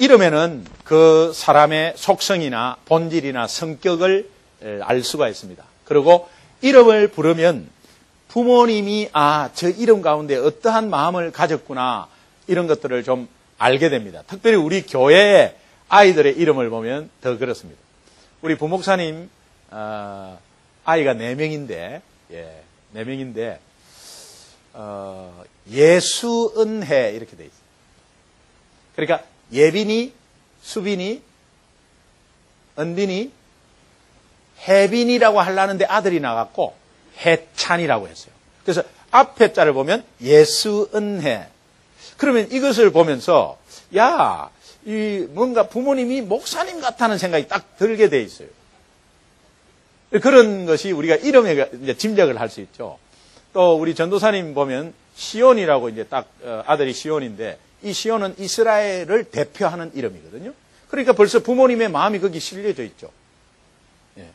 이름에는 그 사람의 속성이나 본질이나 성격을 알 수가 있습니다. 그리고 이름을 부르면 부모님이 저 이름 가운데 어떠한 마음을 가졌구나 이런 것들을 좀 알게 됩니다. 특별히 우리 교회의 아이들의 이름을 보면 더 그렇습니다. 우리 부목사님 아이가 4명인데 4명인데 예수은혜 이렇게 돼 있어요. 그러니까 예빈이, 수빈이, 은빈이, 혜빈이라고 하려는데 아들이 나갔고 해찬이라고 했어요. 그래서 앞에 자를 보면 예수은혜. 그러면 이것을 보면서 이 뭔가 부모님이 목사님 같다는 생각이 딱 들게 돼 있어요. 그런 것이 우리가 이름에 이제 짐작을 할 수 있죠. 또 우리 전도사님 보면 시온이라고 이제 딱 아들이 시온인데 이 시온은 이스라엘을 대표하는 이름이거든요. 그러니까 벌써 부모님의 마음이 거기 실려져 있죠. 예.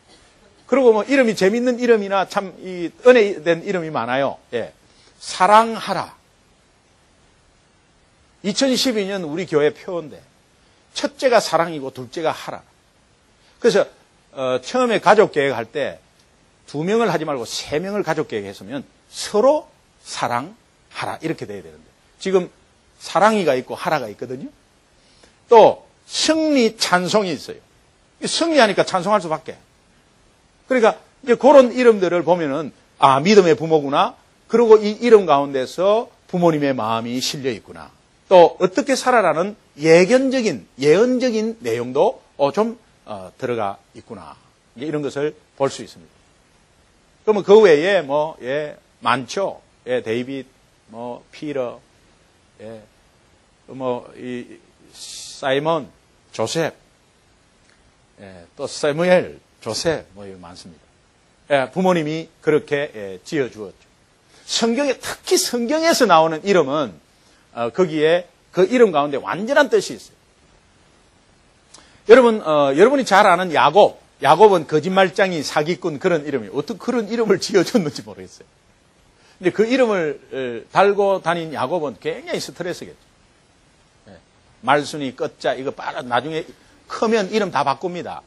그리고 뭐 이름이 재밌는 이름이나 참 이 은혜된 이름이 많아요. 예. 사랑하라. 2012년 우리 교회 표어인데 첫째가 사랑이고 둘째가 하라. 그래서 처음에 가족 계획할 때 2명을 하지 말고 3명을 가족 계획했으면 서로 사랑하라 이렇게 돼야 되는데 지금 사랑이가 있고 하라가 있거든요. 또 승리 찬송이 있어요. 승리하니까 찬송할 수밖에. 그러니까 이제 그런 이름들을 보면은 믿음의 부모구나. 그리고 이 이름 가운데서 부모님의 마음이 실려 있구나. 또 어떻게 살아라는 예언적인 내용도 좀 들어가 있구나. 이런 것을 볼 수 있습니다. 그러면 그 외에 많죠. 데이빗, 피터, 이 사이먼, 조셉, 또 사무엘, 조셉, 많습니다. 부모님이 그렇게 지어주었죠. 특히 성경에서 나오는 이름은 거기에 그 이름 가운데 완전한 뜻이 있어요. 여러분이 잘 아는 야곱은 거짓말장이 사기꾼 그런 이름이에요. 어떻게 그런 이름을 지어줬는지 모르겠어요. 근데 그 이름을 달고 다닌 야곱은 굉장히 스트레스겠죠. 말순이 끝자 이거 나중에 크면 이름 다 바꿉니다.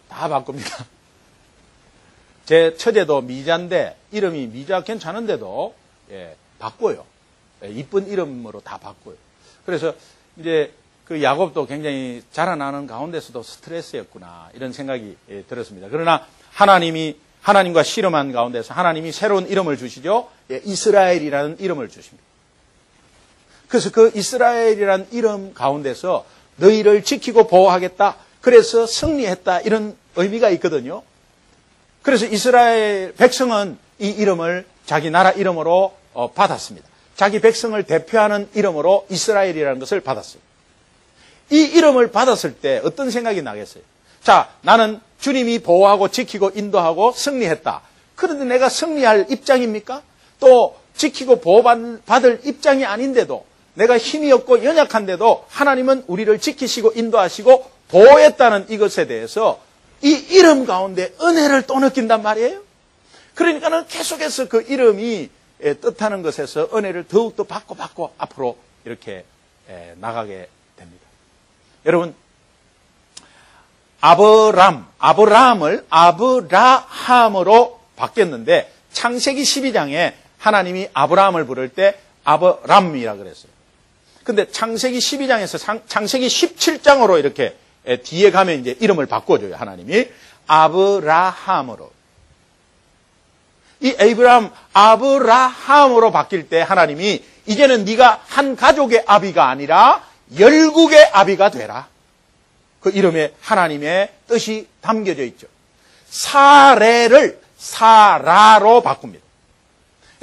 다 바꿉니다. 제 처제도 미자인데 이름이 미자 괜찮은데도 바꿔요. 이쁜 이름으로 다 바꿔요. 그래서 이제 그 야곱도 굉장히 자라나는 가운데서도 스트레스였구나 이런 생각이 들었습니다. 그러나 하나님과 씨름한 가운데서 하나님이 새로운 이름을 주시죠. 이스라엘이라는 이름을 주십니다. 그래서 그 이스라엘이라는 이름 가운데서 너희를 지키고 보호하겠다. 그래서 승리했다. 이런 의미가 있거든요. 그래서 이스라엘 백성은 이 이름을 자기 나라 이름으로 받았습니다. 자기 백성을 대표하는 이름으로 이스라엘이라는 것을 받았어요. 이 이름을 받았을 때 어떤 생각이 나겠어요? 나는 주님이 보호하고 지키고 인도하고 승리했다. 그런데 내가 승리할 입장입니까? 또 지키고 보호받을 입장이 아닌데도 내가 힘이 없고 연약한데도 하나님은 우리를 지키시고 인도하시고 보호했다는 이것에 대해서 이 이름 가운데 은혜를 또 느낀단 말이에요. 그러니까는 계속해서 그 이름이 뜻하는 것에서 은혜를 더욱더 받고 앞으로 이렇게 나가게 됩니다. 여러분, 아브라함을 아브라함으로 바뀌었는데 창세기 12장에 하나님이 아브라함을 부를 때 아브람이라 그랬어요. 근데 창세기 12장에서 창세기 17장으로 이렇게 뒤에 가면 이제 이름을 바꿔줘요. 하나님이 아브라함으로. 이 아브라함으로 바뀔 때 하나님이 이제는 네가 한 가족의 아비가 아니라 열국의 아비가 되라. 그 이름에 하나님의 뜻이 담겨져 있죠. 사례를 사라로 바꿉니다.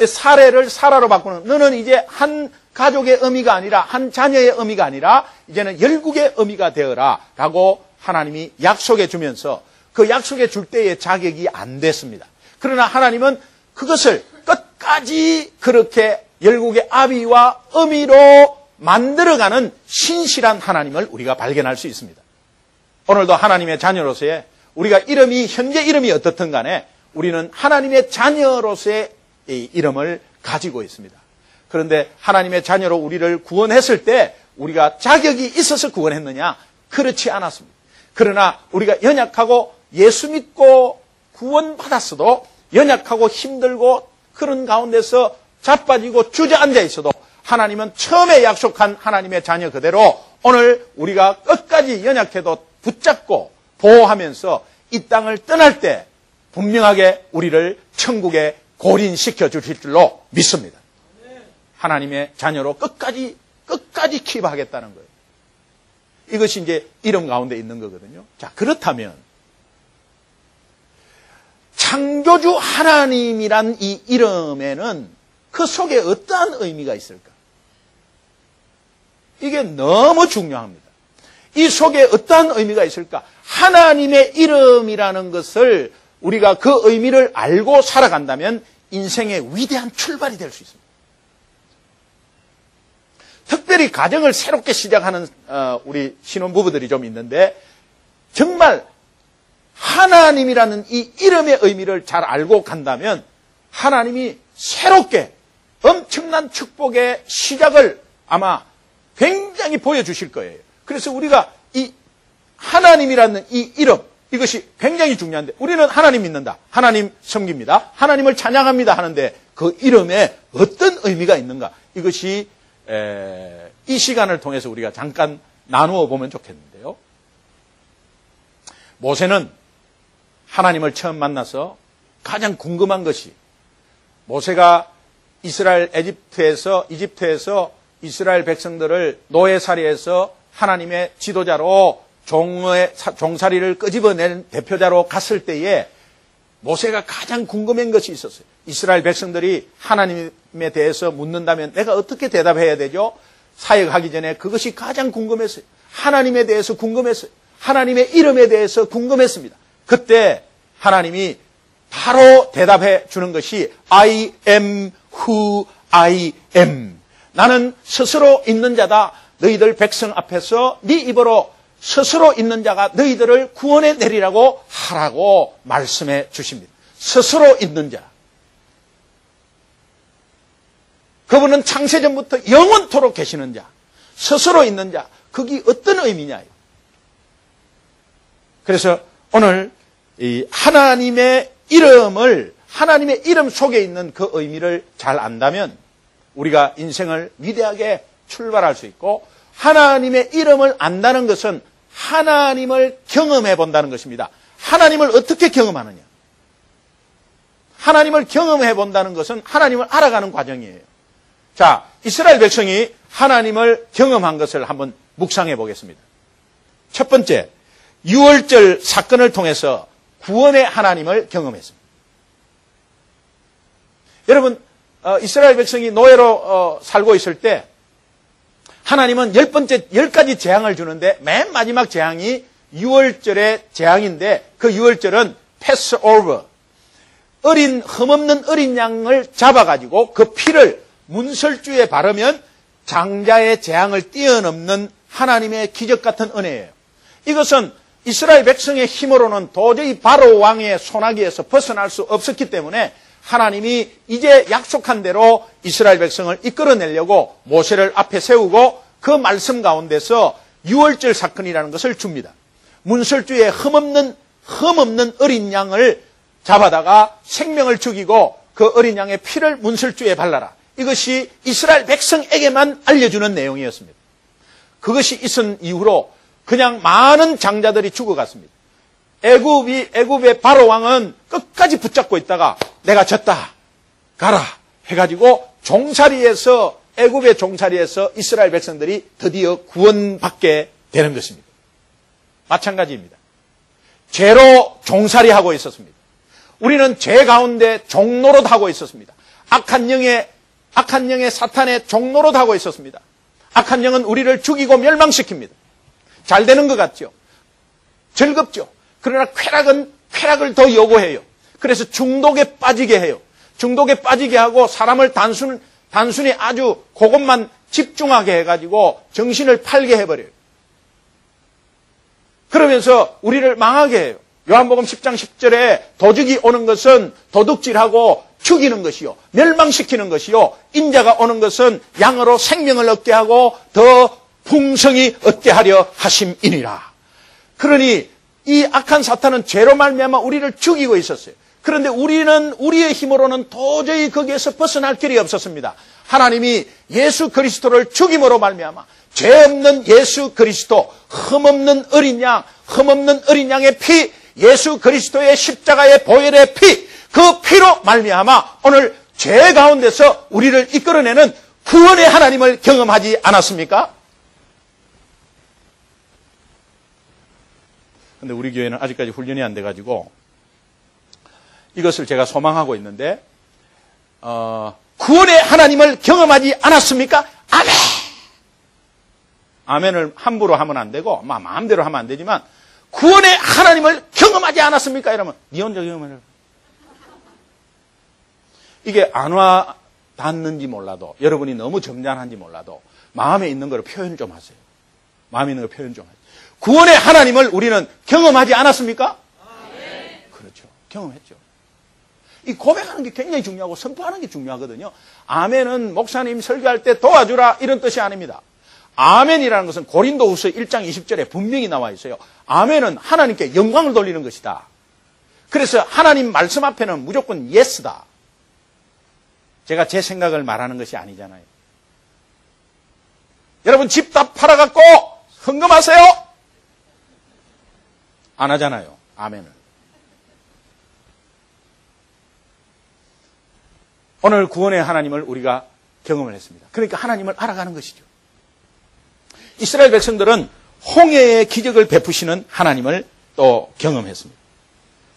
사례를 사라로 바꾸는 너는 이제 한 가족의 의미가 아니라 한 자녀의 의미가 아니라 이제는 열국의 의미가 되어라 라고 하나님이 약속해 주면서 그 약속해 줄 때의 자격이 안 됐습니다. 그러나 하나님은 그것을 끝까지 그렇게 열국의 아비와 의미로 만들어가는 신실한 하나님을 우리가 발견할 수 있습니다. 오늘도 하나님의 자녀로서의 우리가 현재 이름이 어떻든 간에 우리는 하나님의 자녀로서의 이 이름을 가지고 있습니다. 그런데 하나님의 자녀로 우리를 구원했을 때 우리가 자격이 있어서 구원했느냐? 그렇지 않았습니다. 그러나 우리가 연약하고 예수 믿고 구원받았어도 연약하고 힘들고 그런 가운데서 자빠지고 주저앉아 있어도 하나님은 처음에 약속한 하나님의 자녀 그대로 오늘 우리가 끝까지 연약해도 붙잡고 보호하면서 이 땅을 떠날 때 분명하게 우리를 천국에 고린시켜 주실 줄로 믿습니다. 하나님의 자녀로 끝까지 킵하겠다는 거예요. 이것이 이제 이름 가운데 있는 거거든요. 자, 그렇다면 창조주 하나님이란 이 이름에는 그 속에 어떠한 의미가 있을까? 이게 너무 중요합니다. 이 속에 어떠한 의미가 있을까? 하나님의 이름이라는 것을 우리가 그 의미를 알고 살아간다면 인생의 위대한 출발이 될 수 있습니다. 특별히 가정을 새롭게 시작하는 우리 신혼부부들이 좀 있는데 정말 하나님이라는 이 이름의 의미를 잘 알고 간다면 하나님이 새롭게 엄청난 축복의 시작을 아마 굉장히 보여주실 거예요. 그래서 우리가 이 하나님이라는 이 이름, 이것이 굉장히 중요한데 우리는 하나님 믿는다, 하나님 섬깁니다, 하나님을 찬양합니다 하는데 그 이름에 어떤 의미가 있는가? 이것이 이 시간을 통해서 우리가 잠깐 나누어 보면 좋겠는데요. 모세는 하나님을 처음 만나서 가장 궁금한 것이 모세가 이집트에서 이스라엘 백성들을 노예살이에서 하나님의 지도자로 종살이를 끄집어낸 대표자로 갔을 때에 모세가 가장 궁금한 것이 있었어요. 이스라엘 백성들이 하나님에 대해서 묻는다면 내가 어떻게 대답해야 되죠? 사역하기 전에 그것이 가장 궁금했어요. 하나님에 대해서 궁금했어요. 하나님의 이름에 대해서 궁금했습니다. 그때 하나님이 바로 대답해 주는 것이 I am who I am. 나는 스스로 있는 자다. 너희들 백성 앞에서 네 입으로 스스로 있는 자가 너희들을 구원해 내리라고 하라고 말씀해 주십니다. 스스로 있는 자. 그분은 창세전부터 영원토록 계시는 자. 스스로 있는 자. 그게 어떤 의미냐. 그래서 오늘 이 하나님의 이름 속에 있는 그 의미를 잘 안다면 우리가 인생을 위대하게 출발할 수 있고 하나님의 이름을 안다는 것은 하나님을 경험해 본다는 것입니다. 하나님을 어떻게 경험하느냐? 하나님을 경험해 본다는 것은 하나님을 알아가는 과정이에요. 자, 이스라엘 백성이 하나님을 경험한 것을 한번 묵상해 보겠습니다. 첫 번째, 유월절 사건을 통해서 구원의 하나님을 경험했습니다. 여러분, 이스라엘 백성이 노예로 살고 있을 때 하나님은 10가지 재앙을 주는데 맨 마지막 재앙이 유월절의 재앙인데 그 유월절은 패스오버, 흠없는 어린 양을 잡아가지고 그 피를 문설주에 바르면 장자의 재앙을 뛰어넘는 하나님의 기적 같은 은혜예요. 이것은 이스라엘 백성의 힘으로는 도저히 바로 왕의 손아귀에서 벗어날 수 없었기 때문에 하나님이 이제 약속한 대로 이스라엘 백성을 이끌어내려고 모세를 앞에 세우고 그 말씀 가운데서 유월절 사건이라는 것을 줍니다. 문설주에 흠없는 어린 양을 잡아다가 생명을 죽이고 그 어린 양의 피를 문설주에 발라라. 이것이 이스라엘 백성에게만 알려주는 내용이었습니다. 그것이 있은 이후로 그냥 많은 장자들이 죽어갔습니다. 애굽의 바로 왕은 끝까지 붙잡고 있다가 내가 졌다 가라 해가지고 애굽의 종살이에서 이스라엘 백성들이 드디어 구원받게 되는 것입니다. 마찬가지입니다. 죄로 종살이하고 있었습니다. 우리는 죄 가운데 종노릇하고 있었습니다. 악한 영의 사탄의 종노릇하고 있었습니다. 악한 영은 우리를 죽이고 멸망시킵니다. 잘 되는 것 같죠? 즐겁죠? 그러나 쾌락을 더 요구해요. 그래서 중독에 빠지게 해요. 중독에 빠지게 하고 사람을 단순히 아주 그것만 집중하게 해가지고 정신을 팔게 해버려요. 그러면서 우리를 망하게 해요. 요한복음 10장 10절에 도적이 오는 것은 도둑질하고 죽이는 것이요 멸망시키는 것이요 인자가 오는 것은 양으로 생명을 얻게 하고 더 풍성히 얻게 하려 하심이니라. 그러니 이 악한 사탄은 죄로 말미암아 우리를 죽이고 있었어요. 그런데 우리는 우리의 힘으로는 도저히 거기에서 벗어날 길이 없었습니다. 하나님이 예수 그리스도를 죽임으로 말미암아 죄 없는 예수 그리스도, 흠없는 어린 양의 피, 예수 그리스도의 십자가의 보혈의 피, 그 피로 말미암아 오늘 죄 가운데서 우리를 이끌어내는 구원의 하나님을 경험하지 않았습니까? 근데 우리 교회는 아직까지 훈련이 안 돼가지고 이것을 제가 소망하고 있는데, 구원의 하나님을 경험하지 않았습니까? 아멘! 아멘을 함부로 하면 안 되고, 마음대로 하면 안 되지만, 구원의 하나님을 경험하지 않았습니까? 이러면, 니 혼자 경험을. 이게 안 와 닿는지 몰라도, 여러분이 너무 점잖한지 몰라도, 마음에 있는 걸 표현 좀 하세요. 마음에 있는 걸 표현 좀 하세요. 구원의 하나님을 우리는 경험하지 않았습니까? 네. 그렇죠. 경험했죠. 이 고백하는 게 굉장히 중요하고 선포하는 게 중요하거든요. 아멘은 목사님 설교할 때 도와주라 이런 뜻이 아닙니다. 아멘이라는 것은 고린도후서 1장 20절에 분명히 나와 있어요. 아멘은 하나님께 영광을 돌리는 것이다. 그래서 하나님 말씀 앞에는 무조건 예스다. 제가 제 생각을 말하는 것이 아니잖아요. 여러분 집 다 팔아갖고 헌금하세요? 안 하잖아요. 아멘을. 오늘 구원의 하나님을 우리가 경험을 했습니다. 그러니까 하나님을 알아가는 것이죠. 이스라엘 백성들은 홍해의 기적을 베푸시는 하나님을 또 경험했습니다.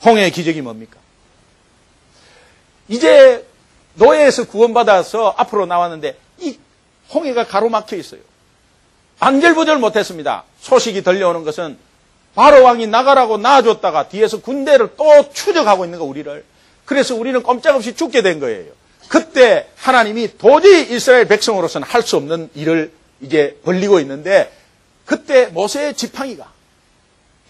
홍해의 기적이 뭡니까? 이제 노예에서 구원받아서 앞으로 나왔는데 이 홍해가 가로막혀 있어요. 안절부절 못했습니다. 소식이 들려오는 것은 바로 왕이 나가라고 놔줬다가 뒤에서 군대를 또 추적하고 있는 거 우리를. 그래서 우리는 꼼짝없이 죽게 된 거예요. 그때 하나님이 도저히 이스라엘 백성으로서는 할 수 없는 일을 이제 벌리고 있는데, 그때 모세의 지팡이가,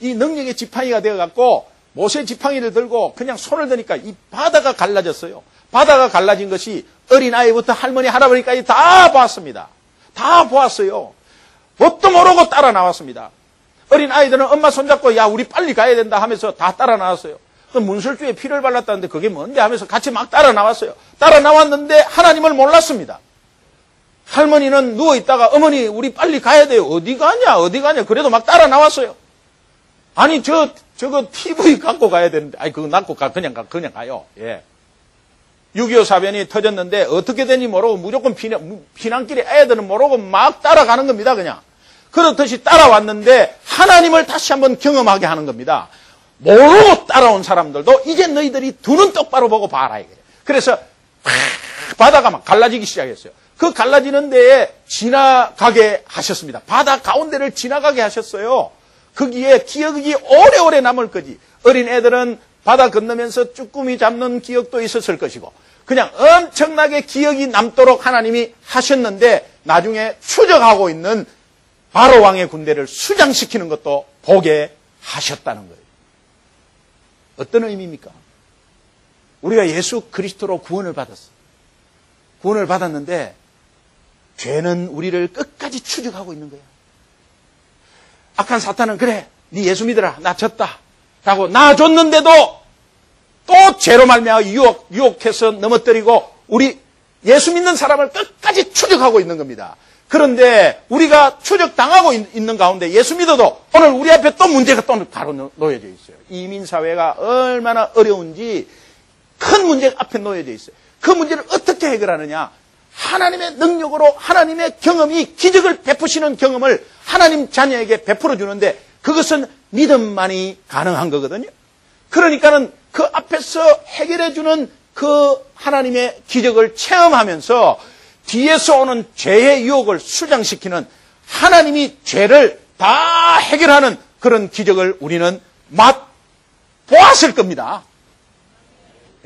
이 능력의 지팡이가 되어갖고 모세의 지팡이를 들고 그냥 손을 드니까 이 바다가 갈라졌어요. 바다가 갈라진 것이 어린아이부터 할머니 할아버지까지 다 보았습니다. 다 보았어요. 뭣도 모르고 따라 나왔습니다. 어린아이들은 엄마 손잡고 야 우리 빨리 가야 된다 하면서 다 따라 나왔어요. 문설주에 피를 발랐다는데 그게 뭔데 하면서 같이 막 따라 나왔어요. 따라 나왔는데 하나님을 몰랐습니다. 할머니는 누워있다가 어머니 우리 빨리 가야 돼요. 어디 가냐 그래도 막 따라 나왔어요. 아니 저거 TV 갖고 가야 되는데 아니 그거 놔고 그냥 가요. 예. 6.25 사변이 터졌는데 어떻게 되는지 모르고 무조건 피난길에 애들은 모르고 막 따라가는 겁니다. 그냥 그렇듯이 따라왔는데 하나님을 다시 한번 경험하게 하는 겁니다. 모르고 따라온 사람들도 이제 너희들이 두 눈 똑바로 보고 봐라 이거예요. 그래서 바다가 막 갈라지기 시작했어요. 그 갈라지는 데에 지나가게 하셨습니다. 바다 가운데를 지나가게 하셨어요. 거기에 기억이 오래오래 남을 거지. 어린 애들은 바다 건너면서 쭈꾸미 잡는 기억도 있었을 것이고 그냥 엄청나게 기억이 남도록 하나님이 하셨는데 나중에 추적하고 있는 바로 왕의 군대를 수장시키는 것도 보게 하셨다는 거예요. 어떤 의미입니까? 우리가 예수 그리스도로 구원을 받았어. 구원을 받았는데 죄는 우리를 끝까지 추적하고 있는 거야. 악한 사탄은 그래, 네 예수 믿어라, 나 졌다 라고 놔줬는데도 또 죄로 말미암아 유혹해서 넘어뜨리고 우리 예수 믿는 사람을 끝까지 추적하고 있는 겁니다. 그런데 우리가 추적당하고 있는 가운데 예수 믿어도 오늘 우리 앞에 또 문제가 또 바로 놓여져 있어요. 이민사회가 얼마나 어려운지 큰 문제가 앞에 놓여져 있어요. 그 문제를 어떻게 해결하느냐? 하나님의 능력으로 하나님의 경험이 기적을 베푸시는 경험을 하나님 자녀에게 베풀어 주는데 그것은 믿음만이 가능한 거거든요. 그러니까는 그 앞에서 해결해 주는 그 하나님의 기적을 체험하면서 뒤에서 오는 죄의 유혹을 수장시키는 하나님이 죄를 다 해결하는 그런 기적을 우리는 맛보았을 겁니다.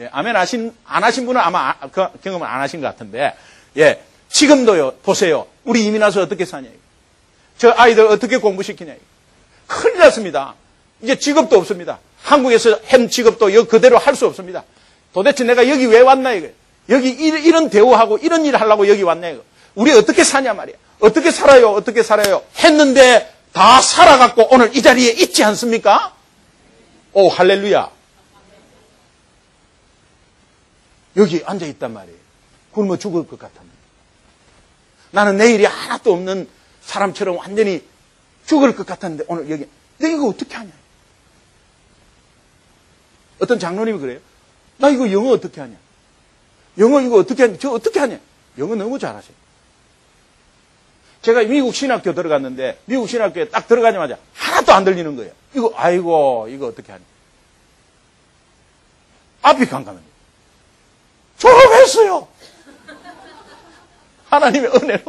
예, 아멘 안 하신 분은 아마 그 경험을 안 하신 것 같은데, 예, 지금도요, 보세요. 우리 이민 와서 어떻게 사냐. 저 아이들 어떻게 공부시키냐. 큰일 났습니다. 이제 직업도 없습니다. 한국에서 한 직업도 여기 그대로 할 수 없습니다. 도대체 내가 여기 왜 왔나 이거예요. 여기 이런 대우하고 이런 일을 하려고 여기 왔냐 이거. 우리 어떻게 사냐 말이야. 어떻게 살아요? 어떻게 살아요? 했는데 다 살아갖고 오늘 이 자리에 있지 않습니까? 오, 할렐루야. 여기 앉아있단 말이에요. 굶어 죽을 것 같았는데. 나는 내일이 하나도 없는 사람처럼 완전히 죽을 것 같았는데 오늘 여기. 너 이거 어떻게 하냐? 어떤 장로님이 그래요. 나 이거 영어 어떻게 하냐? 영어 이거 어떻게 하냐? 저 어떻게 하냐? 영어 너무 잘하세요. 제가 미국 신학교 들어갔는데 미국 신학교에 딱 들어가자마자 하나도 안 들리는 거예요. 이거 아이고 이거 어떻게 하냐? 앞이 깜깜해요. 졸업했어요. 하나님의 은혜로.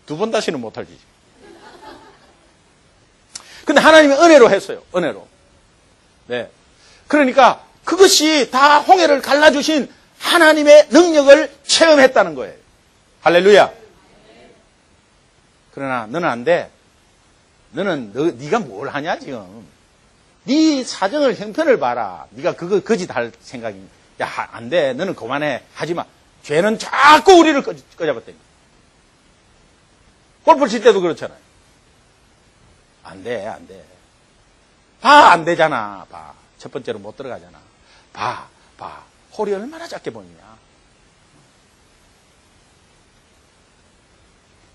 두 번 다시는 못할 짓이. 근데 하나님의 은혜로 했어요. 은혜로. 네. 그러니까 그것이 다 홍해를 갈라주신 하나님의 능력을 체험했다는 거예요. 할렐루야. 그러나 너는 안 돼. 너는 네가 뭘 하냐 지금. 네 사정을 형편을 봐라. 네가 그거 거짓 할 생각이니. 야, 안 돼. 너는 그만해. 하지 마. 죄는 자꾸 우리를 꺼잡았다니. 골프 칠 때도 그렇잖아요. 안 돼, 안 돼. 봐, 안 되잖아. 봐. 첫 번째로 못 들어가잖아. 봐. 홀이 얼마나 작게 보이냐.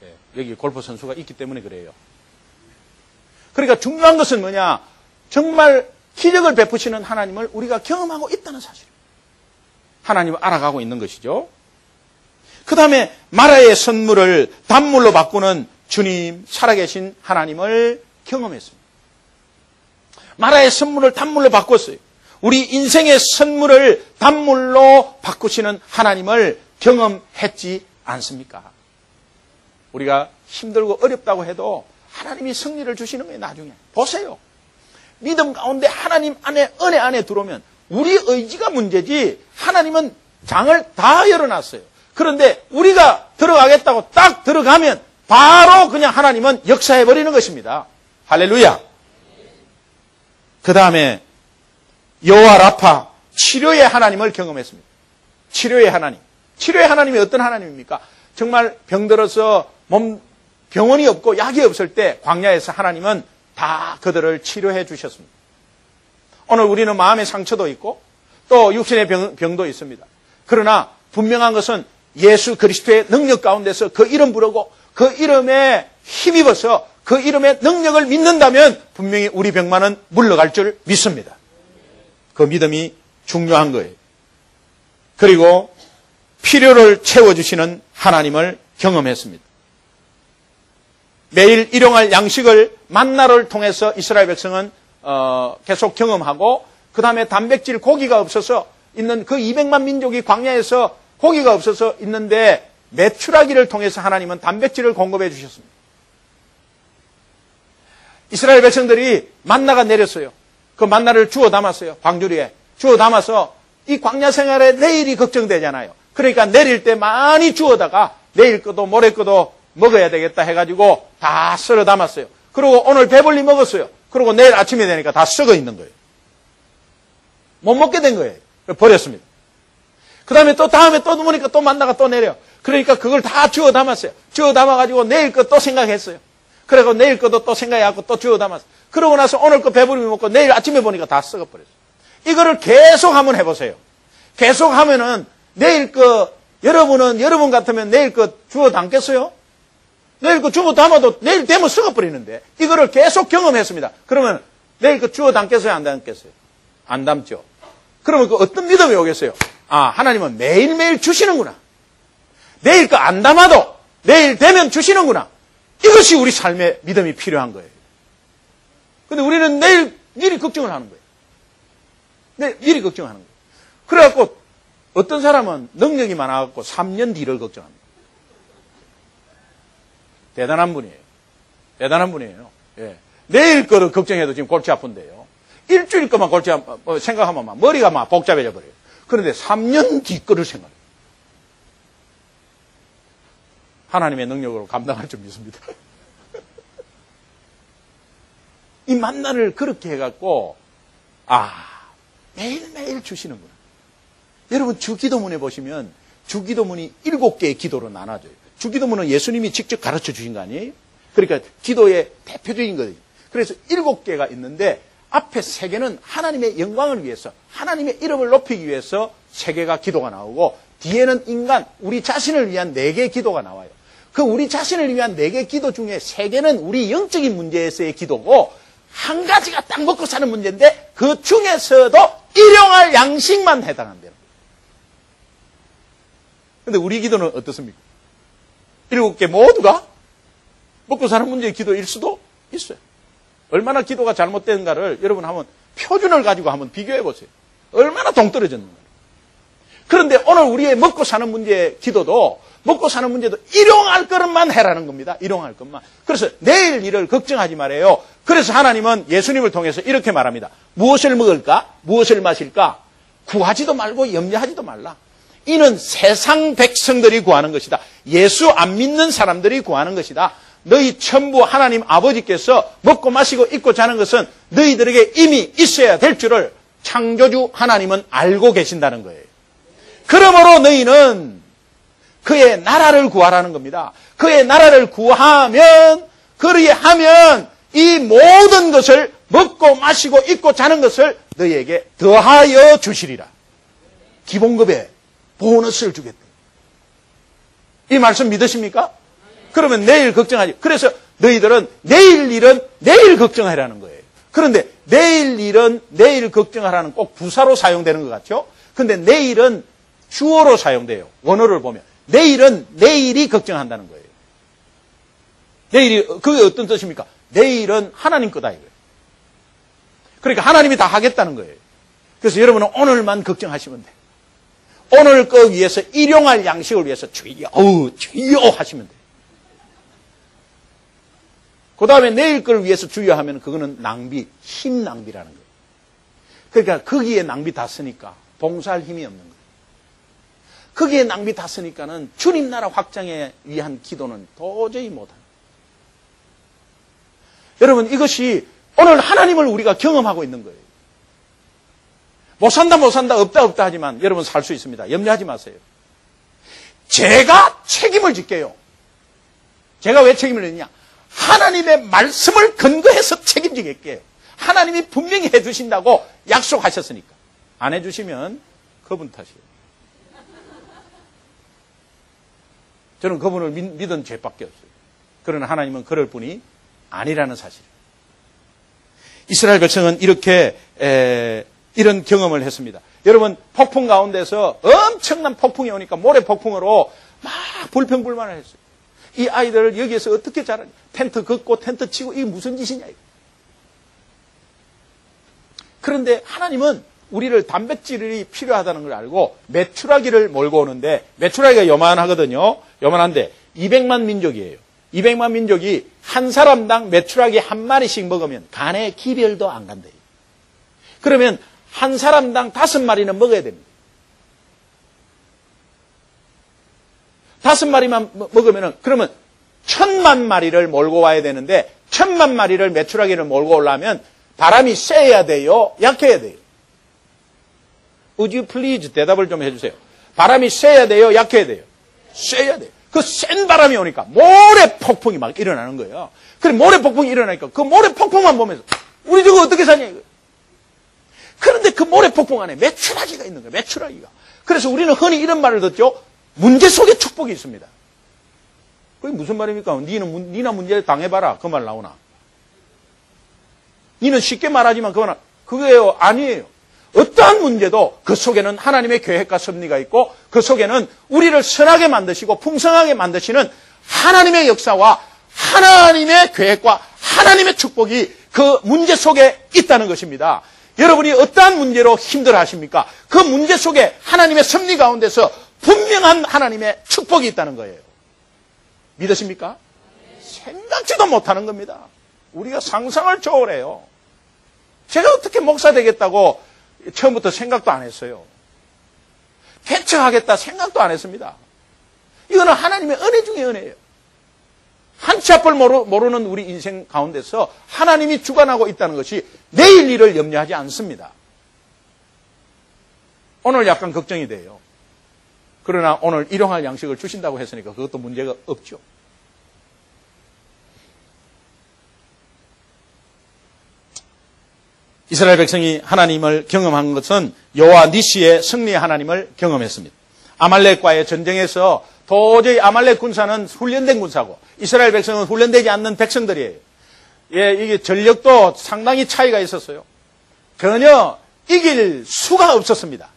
네, 여기 골프 선수가 있기 때문에 그래요. 그러니까 중요한 것은 뭐냐. 정말 기적을 베푸시는 하나님을 우리가 경험하고 있다는 사실. 하나님을 알아가고 있는 것이죠. 그 다음에 마라의 선물을 단물로 바꾸는 주님, 살아계신 하나님을 경험했습니다. 마라의 선물을 단물로 바꿨어요. 우리 인생의 선물을 단물로 바꾸시는 하나님을 경험했지 않습니까? 우리가 힘들고 어렵다고 해도 하나님이 승리를 주시는 거예요, 나중에. 보세요. 믿음 가운데 하나님 안에, 은혜 안에 들어오면 우리 의지가 문제지 하나님은 장을 다 열어놨어요. 그런데 우리가 들어가겠다고 딱 들어가면 바로 그냥 하나님은 역사해버리는 것입니다. 할렐루야. 그 다음에 여호와 라파, 치료의 하나님을 경험했습니다. 치료의 하나님. 치료의 하나님이 어떤 하나님입니까? 정말 병들어서 병원이 없고 약이 없을 때 광야에서 하나님은 다 그들을 치료해 주셨습니다. 오늘 우리는 마음의 상처도 있고 또 육신의 병도 있습니다. 그러나 분명한 것은 예수 그리스도의 능력 가운데서 그 이름 부르고 그 이름에 힘입어서 그 이름의 능력을 믿는다면 분명히 우리 병만은 물러갈 줄 믿습니다. 그 믿음이 중요한 거예요. 그리고 필요를 채워주시는 하나님을 경험했습니다. 매일 일용할 양식을 만나를 통해서 이스라엘 백성은 계속 경험하고 그 다음에 단백질 고기가 없어서 있는 그 200만 민족이 광야에서 고기가 없어서 있는데 메추라기를 통해서 하나님은 단백질을 공급해 주셨습니다. 이스라엘 백성들이 만나가 내렸어요. 그 만나를 주워 담았어요. 광주리에. 주워 담아서 이 광야 생활에 내일이 걱정되잖아요. 그러니까 내릴 때 많이 주워다가 내일 거도 모레 거도 먹어야 되겠다 해가지고 다 썰어 담았어요. 그리고 오늘 배불리 먹었어요. 그리고 내일 아침에 되니까 다 썩어 있는 거예요. 못 먹게 된 거예요. 버렸습니다. 그 다음에 또 다음에 또 보니까 또 만나가 또 내려. 그러니까 그걸 다 주워 담았어요. 주워 담아가지고 내일 거 또 생각했어요. 그리고 내일 거도 또 생각해갖고 또 주워 담았어요. 그러고 나서 오늘 거 배부르게 먹고 내일 아침에 보니까 다 썩어버렸어요. 이거를 계속 한번 해보세요. 계속 하면은 내일 거, 여러분 같으면 내일 거 주워 담겠어요? 내일 거 주워 담아도 내일 되면 썩어버리는데 이거를 계속 경험했습니다. 그러면 내일 거 주워 담겠어요? 안 담겠어요? 안 담죠. 그러면 그 어떤 믿음이 오겠어요? 아, 하나님은 매일매일 주시는구나. 내일 거 안 담아도 내일 되면 주시는구나. 이것이 우리 삶의 믿음이 필요한 거예요. 근데 우리는 내일 미리 걱정을 하는 거예요. 미리 걱정하는 거예요. 그래갖고 어떤 사람은 능력이 많아갖고 3년 뒤를 걱정합니다. 대단한 분이에요. 대단한 분이에요. 예. 내일 거를 걱정해도 지금 골치 아픈데요. 일주일 거만 생각하면 막 머리가 막 복잡해져 버려요. 그런데 3년 뒤 거를 생각해요. 하나님의 능력으로 감당할 줄 믿습니다. 이 만나를 그렇게 해갖고 매일매일 주시는구나. 여러분 주기도문에 보시면 주기도문이 7개의 기도로 나눠져요. 주기도문은 예수님이 직접 가르쳐 주신 거 아니에요? 그러니까 기도의 대표적인 거예요. 그래서 7개가 있는데 앞에 3개는 하나님의 영광을 위해서, 하나님의 이름을 높이기 위해서 3개가 기도가 나오고, 뒤에는 인간, 우리 자신을 위한 4개의 기도가 나와요. 그 우리 자신을 위한 4개 기도 중에 3개는 우리 영적인 문제에서의 기도고, 한 가지가 딱 먹고 사는 문제인데 그 중에서도 일용할 양식만 해당한대요. 근데 우리 기도는 어떻습니까? 7개 모두가 먹고 사는 문제의 기도일 수도 있어요. 얼마나 기도가 잘못된가를 여러분 한번 표준을 가지고 한번 비교해 보세요. 얼마나 동떨어졌는가. 그런데 오늘 우리의 먹고 사는 문제의 기도도, 먹고 사는 문제도 일용할 것만 해라는 겁니다. 일용할 것만. 그래서 내일 일을 걱정하지 말아요. 그래서 하나님은 예수님을 통해서 이렇게 말합니다. 무엇을 먹을까? 무엇을 마실까? 구하지도 말고 염려하지도 말라. 이는 세상 백성들이 구하는 것이다. 예수 안 믿는 사람들이 구하는 것이다. 너희 전부 하나님 아버지께서 먹고 마시고 입고 자는 것은 너희들에게 이미 있어야 될 줄을 창조주 하나님은 알고 계신다는 거예요. 그러므로 너희는 그의 나라를 구하라는 겁니다. 그의 나라를 구하면, 그리하면 이 모든 것을 먹고 마시고 입고 자는 것을 너희에게 더하여 주시리라. 기본급에 보너스를 주겠다. 이 말씀 믿으십니까? 그러면 내일 걱정하지. 그래서 너희들은 내일 일은 내일 걱정하라는 거예요. 그런데 내일 일은 내일 걱정하라는 꼭 부사로 사용되는 것 같죠? 근데 내일은 주어로 사용돼요. 원어를 보면. 내일은 내일이 걱정한다는 거예요. 내일이, 그게 어떤 뜻입니까? 내일은 하나님 거다 이거예요. 그러니까 하나님이 다 하겠다는 거예요. 그래서 여러분은 오늘만 걱정하시면 돼요. 오늘 거 위해서 일용할 양식을 위해서 주여 하시면 돼요. 그 다음에 내일 걸 위해서 주여 하면 그거는 낭비, 힘 낭비라는 거예요. 그러니까 거기에 낭비 다 쓰니까 봉사할 힘이 없는 거예요. 거기에 낭비 다 쓰니까는 주님 나라 확장에 위한 기도는 도저히 못합니다. 여러분, 이것이 오늘 하나님을 우리가 경험하고 있는 거예요. 못 산다 없다 하지만 여러분 살 수 있습니다. 염려하지 마세요. 제가 책임을 질게요. 제가 왜 책임을 졌냐? 하나님의 말씀을 근거해서 책임지겠게요. 하나님이 분명히 해주신다고 약속하셨으니까. 안 해주시면 그분 탓이에요. 저는 그분을 믿은 죄밖에 없어요. 그러나 하나님은 그럴 분이 아니라는 사실이에요. 이스라엘 백성은 이렇게 이런 경험을 했습니다. 여러분, 폭풍 가운데서 엄청난 폭풍이 오니까 모래 폭풍으로 막 불평불만을 했어요. 이 아이들을 여기에서 어떻게 자라냐. 텐트 걷고 텐트 치고 이게 무슨 짓이냐. 그런데 하나님은 우리를 단백질이 필요하다는 걸 알고 메추라기를 몰고 오는데, 메추라기가 요만하거든요. 요만한데 200만 민족이에요. 200만 민족이 한 사람당 메추라기 한 마리씩 먹으면 간에 기별도 안 간대요. 그러면 한 사람당 5마리는 먹어야 됩니다. 5마리만 먹으면은, 그러면 1000만 마리를 몰고 와야 되는데, 1000만 마리를 메추라기를 몰고 오려면 바람이 세야 돼요? 약해야 돼요? Would you please 대답을 좀 해주세요. 바람이 세야 돼요? 약해야 돼요? 세야 돼요. 그 센 바람이 오니까 모래 폭풍이 막 일어나는 거예요. 그래, 모래 폭풍이 일어나니까 그 모래 폭풍만 보면서 우리 저거 어떻게 사냐 이거. 그런데 그 모래 폭풍 안에 메추라기가 있는 거예요. 메추라기가. 그래서 우리는 흔히 이런 말을 듣죠. 문제 속에 축복이 있습니다. 그게 무슨 말입니까? 니나 문제를 당해봐라. 그 말 나오나? 니는 쉽게 말하지만 그거예요? 아니에요. 어떠한 문제도 그 속에는 하나님의 계획과 섭리가 있고, 그 속에는 우리를 선하게 만드시고 풍성하게 만드시는 하나님의 역사와 하나님의 계획과 하나님의 축복이 그 문제 속에 있다는 것입니다. 여러분이 어떠한 문제로 힘들어 하십니까? 그 문제 속에 하나님의 섭리 가운데서 분명한 하나님의 축복이 있다는 거예요. 믿으십니까? 생각지도 못하는 겁니다. 우리가 상상을 초월해요. 제가 어떻게 목사 되겠다고 처음부터 생각도 안 했어요. 개척하겠다 생각도 안 했습니다. 이거는 하나님의 은혜 중에 은혜예요. 한 치 앞을 모르는 우리 인생 가운데서 하나님이 주관하고 있다는 것이 내일 일을 염려하지 않습니다. 오늘 약간 걱정이 돼요. 그러나 오늘 일용할 양식을 주신다고 했으니까 그것도 문제가 없죠. 이스라엘 백성이 하나님을 경험한 것은 여호와 니시의 승리의 하나님을 경험했습니다. 아말렉과의 전쟁에서 도저히 아말렉 군사는 훈련된 군사고 이스라엘 백성은 훈련되지 않는 백성들이에요. 예, 이게 전력도 상당히 차이가 있었어요. 전혀 이길 수가 없었습니다.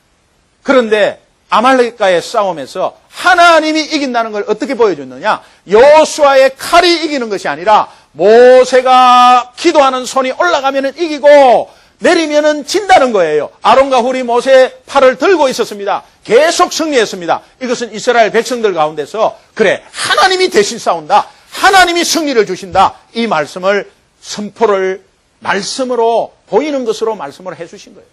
그런데 아말렉과의 싸움에서 하나님이 이긴다는 걸 어떻게 보여줬느냐? 여호수아의 칼이 이기는 것이 아니라 모세가 기도하는 손이 올라가면 이기고 내리면은 진다는 거예요. 아론과 훌이 모세의 팔을 들고 있었습니다. 계속 승리했습니다. 이것은 이스라엘 백성들 가운데서 그래 하나님이 대신 싸운다. 하나님이 승리를 주신다. 이 말씀을 선포를 말씀으로 보이는 것으로 말씀을 해주신 거예요.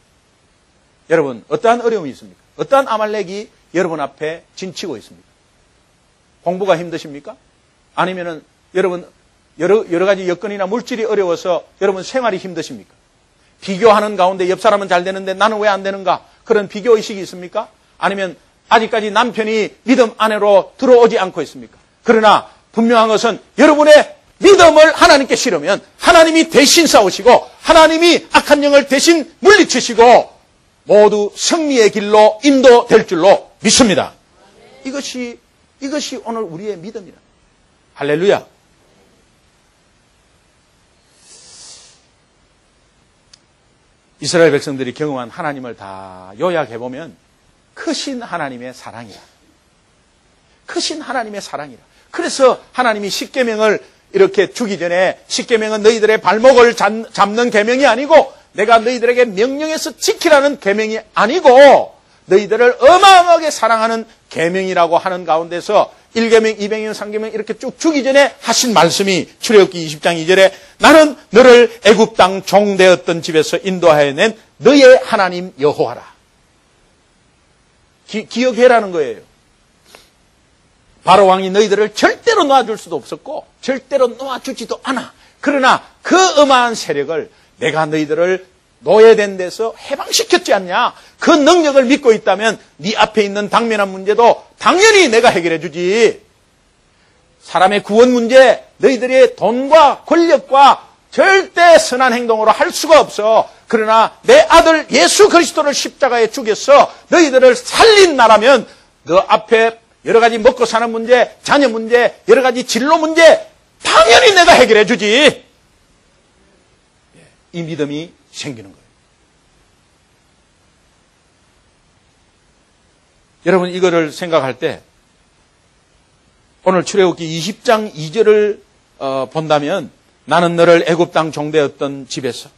여러분 어떠한 어려움이 있습니까? 어떠한 아말렉이 여러분 앞에 진치고 있습니까? 공부가 힘드십니까? 아니면은 여러분 여러 가지 여건이나 물질이 어려워서 여러분 생활이 힘드십니까? 비교하는 가운데 옆 사람은 잘 되는데 나는 왜 안 되는가? 그런 비교의식이 있습니까? 아니면 아직까지 남편이 믿음 안으로 들어오지 않고 있습니까? 그러나 분명한 것은 여러분의 믿음을 하나님께 실으면 하나님이 대신 싸우시고 하나님이 악한 영을 대신 물리치시고 모두 승리의 길로 인도될 줄로 믿습니다. 이것이 오늘 우리의 믿음이다. 할렐루야. 이스라엘 백성들이 경험한 하나님을 다 요약해보면 크신 하나님의 사랑이라. 크신 하나님의 사랑이라. 그래서 하나님이 십계명을 이렇게 주기 전에 십계명은 너희들의 발목을 잡는 계명이 아니고 내가 너희들에게 명령해서 지키라는 계명이 아니고 너희들을 어마어마하게 사랑하는 계명이라고 하는 가운데서 1계명, 2계명, 3계명 이렇게 쭉 주기 전에 하신 말씀이 출애굽기 20장 2절에 나는 너를 애굽 땅 종되었던 집에서 인도하여 낸 너의 하나님 여호와라. 기억해라는 거예요. 바로 왕이 너희들을 절대로 놓아줄 수도 없었고 절대로 놓아주지도 않아. 그러나 그 어마한 세력을 내가 너희들을 노예된 데서 해방시켰지 않냐. 그 능력을 믿고 있다면 네 앞에 있는 당면한 문제도 당연히 내가 해결해 주지. 사람의 구원 문제 너희들의 돈과 권력과 절대 선한 행동으로 할 수가 없어. 그러나 내 아들 예수 그리스도를 십자가에 죽여서 너희들을 살린 나라면 너 앞에 여러 가지 먹고 사는 문제, 자녀 문제, 여러 가지 진로 문제 당연히 내가 해결해 주지. 이 믿음이 생기는 거예요. 여러분 이거를 생각할 때 오늘 출애굽기 20장 2절을 본다면 나는 너를 애굽 땅 종되었던 집에서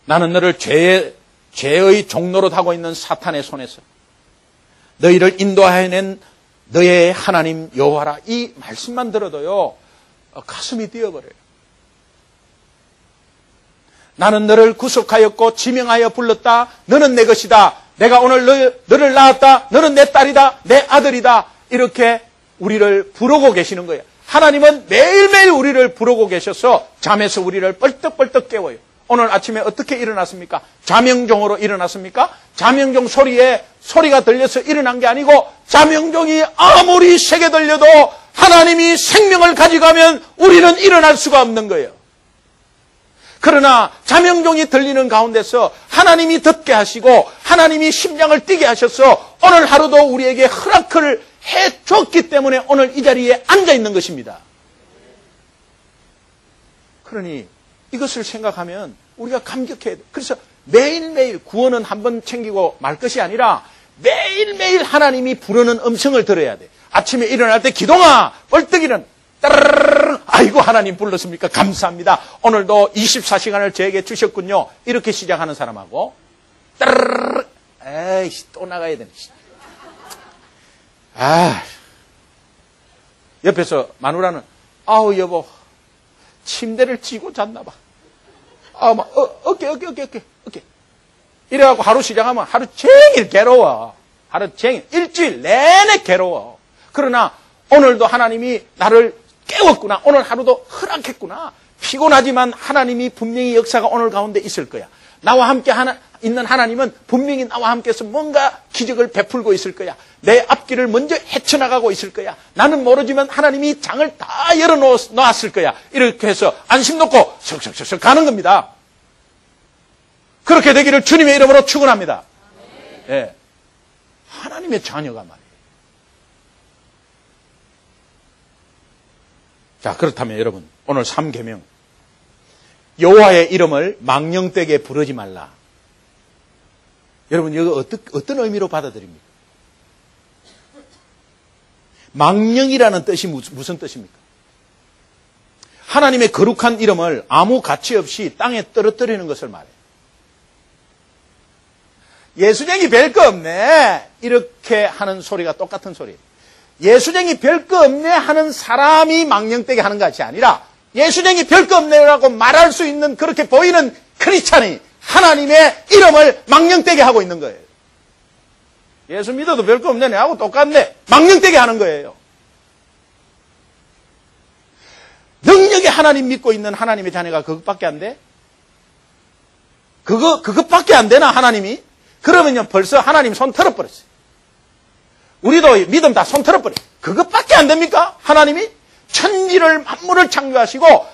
나는 너를 죄의 종노릇 하고 있는 사탄의 손에서 너희를 인도하여 낸 너의 하나님 여호와라. 이 말씀만 들어도요 가슴이 뛰어버려요. 나는 너를 구속하였고 지명하여 불렀다. 너는 내 것이다. 내가 오늘 너를 낳았다. 너는 내 딸이다. 내 아들이다. 이렇게 우리를 부르고 계시는 거예요. 하나님은 매일매일 우리를 부르고 계셔서 잠에서 우리를 뻘떡뻘떡 깨워요. 오늘 아침에 어떻게 일어났습니까? 자명종으로 일어났습니까? 자명종 소리가 들려서 일어난 게 아니고 자명종이 아무리 세게 들려도 하나님이 생명을 가져가면 우리는 일어날 수가 없는 거예요. 그러나 자명종이 들리는 가운데서 하나님이 듣게 하시고 하나님이 심장을 뛰게 하셔서 오늘 하루도 우리에게 허락을 해줬기 때문에 오늘 이 자리에 앉아 있는 것입니다. 그러니 이것을 생각하면 우리가 감격해야 돼. 그래서 매일매일 구원은 한번 챙기고 말 것이 아니라 매일매일 하나님이 부르는 음성을 들어야 돼. 아침에 일어날 때 기동아 벌떡 일어나. 따르르르 아이고 하나님 불렀습니까? 감사합니다. 오늘도 24시간을 저에게 주셨군요. 이렇게 시작하는 사람하고 따르르르 에이씨 또 나가야 되네. 아 옆에서 마누라는 아우 여보 침대를 쥐고 잤나 봐. 막 어깨 이래갖고 하루 시작하면 하루 종일 괴로워. 하루 종일 일주일 내내 괴로워. 그러나 오늘도 하나님이 나를 깨웠구나. 오늘 하루도 허락했구나. 피곤하지만 하나님이 분명히 역사가 오늘 가운데 있을 거야. 나와 함께 있는 하나님은 분명히 나와 함께해서 뭔가 기적을 베풀고 있을 거야. 내 앞길을 먼저 헤쳐나가고 있을 거야. 나는 모르지만 하나님이 장을 다 열어놓았을 거야. 이렇게 해서 안심 놓고 석석석석 가는 겁니다. 그렇게 되기를 주님의 이름으로 축원합니다. 예. 하나님의 자녀가 말이에요. 자, 그렇다면 여러분, 오늘 3계명. 여호와의 이름을 망령되게 부르지 말라. 여러분, 이거 어떤 의미로 받아들입니까? 망령이라는 뜻이 무슨 뜻입니까? 하나님의 거룩한 이름을 아무 가치 없이 땅에 떨어뜨리는 것을 말해요. 예수쟁이 별거 없네. 이렇게 하는 소리가 똑같은 소리예요. 예수쟁이 별거 없네 하는 사람이 망령되게 하는 것이 아니라 예수쟁이 별거 없네라고 말할 수 있는 그렇게 보이는 크리스찬이 하나님의 이름을 망령되게 하고 있는 거예요. 예수 믿어도 별거 없네 하고 똑같네. 망령되게 하는 거예요. 능력의 하나님 믿고 있는 하나님의 자녀가 그것밖에 안 돼? 그것밖에 안 되나 하나님이? 그러면요 벌써 하나님 손 털어버렸어요. 우리도 믿음 다 손 털어버려요. 그것밖에 안 됩니까? 하나님이 천지를 만물을 창조하시고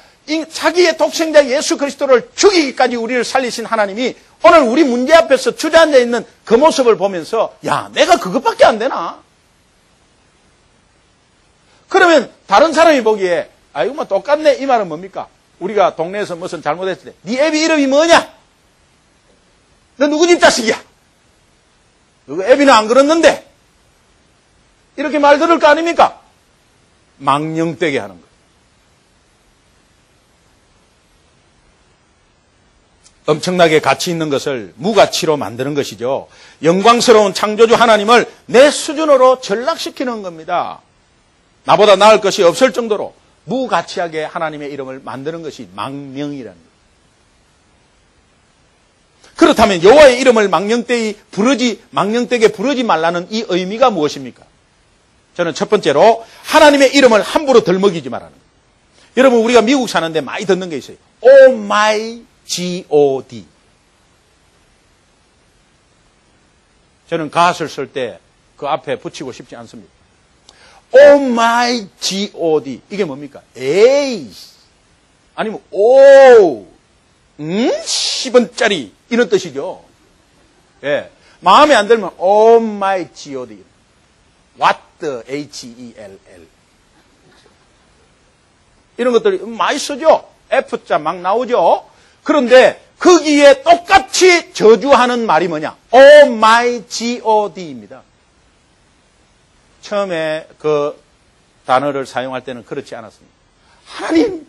자기의 독생자 예수 그리스도를 죽이기까지 우리를 살리신 하나님이 오늘 우리 문제 앞에서 주저앉아 있는 그 모습을 보면서 야 내가 그것밖에 안 되나? 그러면 다른 사람이 보기에 아이고 뭐 똑같네 이 말은 뭡니까? 우리가 동네에서 무슨 잘못했을 때 네 애비 이름이 뭐냐? 너 누구 집 자식이야? 너 애비는 안 그랬는데 이렇게 말 들을 거 아닙니까? 망령되게 하는 거예요. 엄청나게 가치 있는 것을 무가치로 만드는 것이죠. 영광스러운 창조주 하나님을 내 수준으로 전락시키는 겁니다. 나보다 나을 것이 없을 정도로 무가치하게 하나님의 이름을 만드는 것이 망령이라는 거예요. 그렇다면 여호와의 이름을 망령되게 부르지 말라는 이 의미가 무엇입니까? 저는 첫 번째로 하나님의 이름을 함부로 덜먹이지 말라는 거예요. 여러분 우리가 미국 사는데 많이 듣는 게 있어요. Oh my God. 저는 갓을 쓸 때 그 앞에 붙이고 싶지 않습니다. Oh my God. 이게 뭡니까? 에이. 아니면 오. 10원짜리. 이런 뜻이죠. 예. 마음에 안 들면 Oh my God. What the H-E-L-L. 이런 것들이 많이 쓰죠. F자 막 나오죠. 그런데 거기에 똑같이 저주하는 말이 뭐냐? Oh my God입니다. 처음에 그 단어를 사용할 때는 그렇지 않았습니다. 하나님,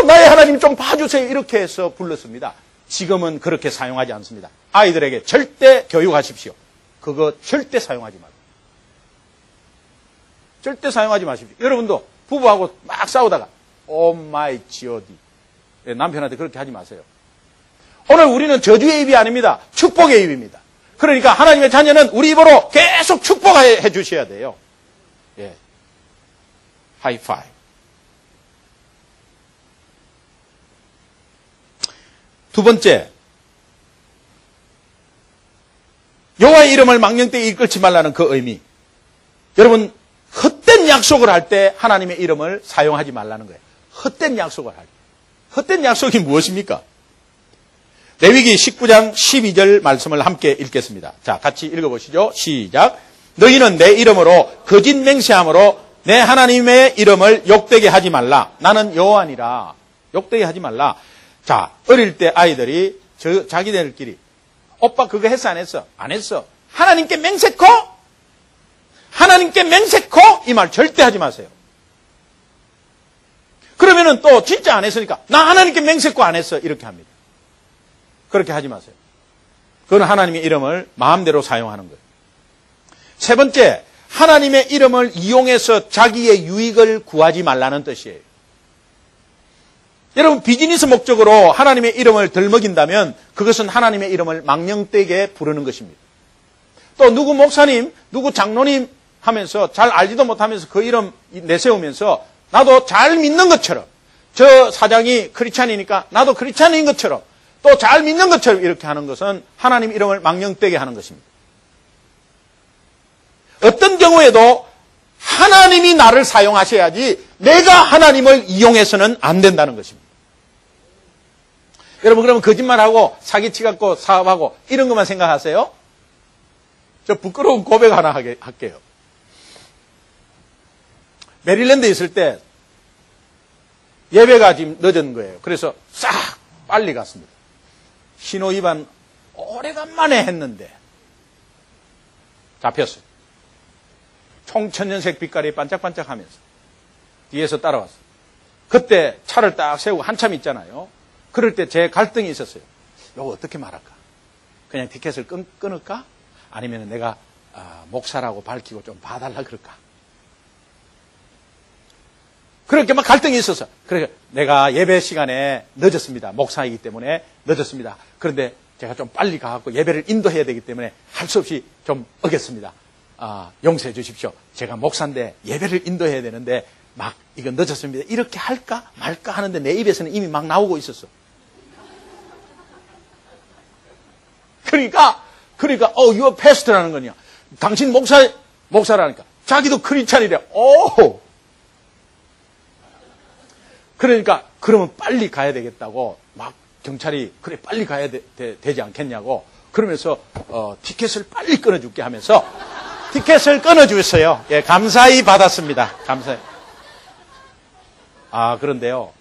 나의 하나님 좀 봐주세요. 이렇게 해서 불렀습니다. 지금은 그렇게 사용하지 않습니다. 아이들에게 절대 교육하십시오. 그거 절대 사용하지 말고. 절대 사용하지 마십시오. 여러분도 부부하고 막 싸우다가 Oh my God. 남편한테 그렇게 하지 마세요. 오늘 우리는 저주의 입이 아닙니다. 축복의 입입니다. 그러니까 하나님의 자녀는 우리 입으로 계속 축복해 주셔야 돼요. 예. 하이파이브. 두 번째, 여호와의 이름을 망령되게 이끌지 말라는 그 의미. 여러분 헛된 약속을 할 때 하나님의 이름을 사용하지 말라는 거예요. 헛된 약속을 할 때. 헛된 약속이 무엇입니까? 레위기 19장 12절 말씀을 함께 읽겠습니다. 자, 같이 읽어보시죠. 시작. 너희는 내 이름으로 거짓 맹세함으로 내 하나님의 이름을 욕되게 하지 말라. 나는 여호와니라. 욕되게 하지 말라. 자, 어릴 때 아이들이 자기들끼리 오빠 그거 했어 안 했어? 안 했어. 하나님께 맹세코? 하나님께 맹세코? 이 말 절대 하지 마세요. 그러면은 또 진짜 안 했으니까 나 하나님께 맹세코 안 했어. 이렇게 합니다. 그렇게 하지 마세요. 그건 하나님의 이름을 마음대로 사용하는 거예요. 세 번째, 하나님의 이름을 이용해서 자기의 유익을 구하지 말라는 뜻이에요. 여러분 비즈니스 목적으로 하나님의 이름을 덜먹인다면 그것은 하나님의 이름을 망령되게 부르는 것입니다. 또 누구 목사님, 누구 장로님 하면서 잘 알지도 못하면서 그 이름 내세우면서 나도 잘 믿는 것처럼 저 사장이 크리스찬이니까 나도 크리스찬인 것처럼 또 잘 믿는 것처럼 이렇게 하는 것은 하나님 이름을 망령되게 하는 것입니다. 어떤 경우에도 하나님이 나를 사용하셔야지 내가 하나님을 이용해서는 안 된다는 것입니다. 여러분, 그러면 거짓말하고 사기치 갖고 사업하고 이런 것만 생각하세요? 저 부끄러운 고백 하나 할게요. 메릴랜드에 있을 때 예배가 지금 늦은 거예요. 그래서 싹 빨리 갔습니다. 신호 위반 오래간만에 했는데 잡혔어요. 총천연색 빛깔이 반짝반짝하면서 뒤에서 따라왔어요. 그때 차를 딱 세우고 한참 있잖아요. 그럴 때 제 갈등이 있었어요. 이거 어떻게 말할까? 그냥 티켓을 끊을까? 아니면 내가 목사라고 밝히고 좀 봐달라 그럴까? 그렇게 막 갈등이 있었어. 그래서 내가 예배 시간에 늦었습니다. 목사이기 때문에 늦었습니다. 그런데 제가 좀 빨리 가갖고 예배를 인도해야 되기 때문에 할 수 없이 좀 어겼습니다. 용서해 주십시오. 제가 목사인데 예배를 인도해야 되는데 막 이건 늦었습니다. 이렇게 할까 말까 하는데 내 입에서는 이미 막 나오고 있었어. 그러니까 you are pastor라는 거냐. 당신 목사라니까. 자기도 크리스찬이래. 오. 그러니까 그러면 빨리 가야 되겠다고 막 경찰이 그래 빨리 가야 되지 않겠냐고 그러면서 티켓을 빨리 끊어줄게 하면서 티켓을 끊어주셨어요. 예, 감사히 받았습니다. 감사히. 그런데요.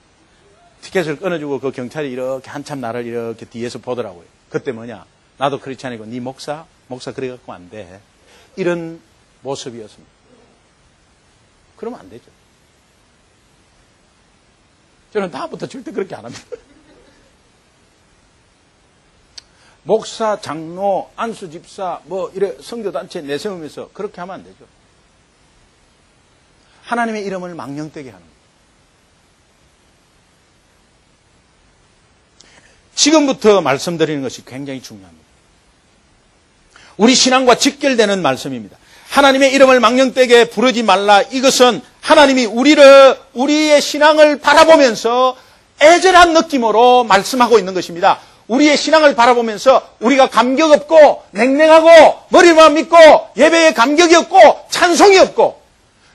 티켓을 끊어주고 그 경찰이 이렇게 한참 나를 이렇게 뒤에서 보더라고요. 그때 뭐냐. 나도 크리스찬이고 네 목사 그래갖고 안 돼. 이런 모습이었습니다. 그러면 안 되죠. 저는 다음부터 절대 그렇게 안 합니다. 목사, 장로, 안수 집사, 이래 선교단체 내세우면서 그렇게 하면 안 되죠. 하나님의 이름을 망령되게 하는 거예요. 지금부터 말씀드리는 것이 굉장히 중요합니다. 우리 신앙과 직결되는 말씀입니다. 하나님의 이름을 망령되게 부르지 말라. 이것은 하나님이 우리의 신앙을 바라보면서 애절한 느낌으로 말씀하고 있는 것입니다. 우리의 신앙을 바라보면서 우리가 감격 없고 냉랭하고 머리만 믿고 예배에 감격이 없고 찬송이 없고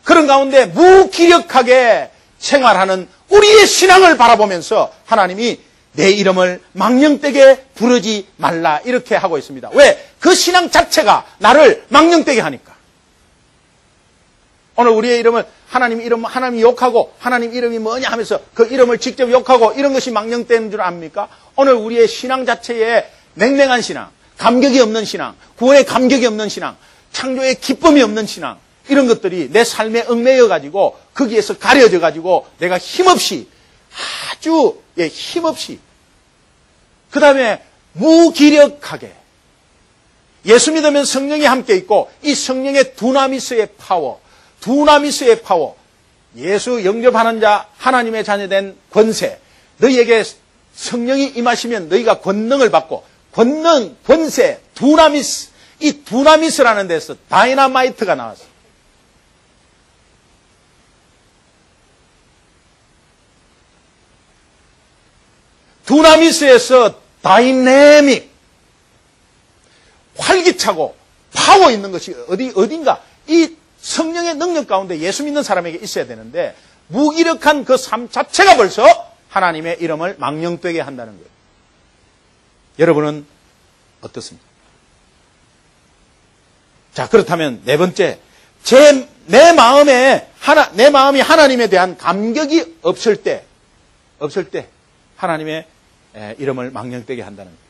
그런 가운데 무기력하게 생활하는 우리의 신앙을 바라보면서 하나님이 내 이름을 망령되게 부르지 말라 이렇게 하고 있습니다. 왜? 그 신앙 자체가 나를 망령되게 하니까. 오늘 우리의 이름을 하나님 욕하고 하나님 이름이 뭐냐 하면서 그 이름을 직접 욕하고 이런 것이 망령되는 줄 압니까? 오늘 우리의 신앙 자체에 냉랭한 신앙, 감격이 없는 신앙, 구원의 감격이 없는 신앙, 창조의 기쁨이 없는 신앙 이런 것들이 내 삶에 얽매여 가지고 거기에서 가려져 가지고 내가 힘없이 아주 힘없이 그 다음에 무기력하게 예수 믿으면 성령이 함께 있고 이 성령의 두나미스의 파워 예수 영접하는 자 하나님의 자녀된 권세 너희에게 성령이 임하시면 너희가 권능을 받고 권능, 권세, 두나미스 이 두나미스라는 데서 다이나마이트가 나왔어요. 두나미스에서 다이내믹 활기차고 파워 있는 것이 어딘가 이 성령의 능력 가운데 예수 믿는 사람에게 있어야 되는데 무기력한 그 삶 자체가 벌써 하나님의 이름을 망령되게 한다는 거예요. 여러분은 어떻습니까? 자, 그렇다면 네 번째, 내 마음이 하나님에 대한 감격이 없을 때 하나님의 이름을 망령되게 한다는 거예요.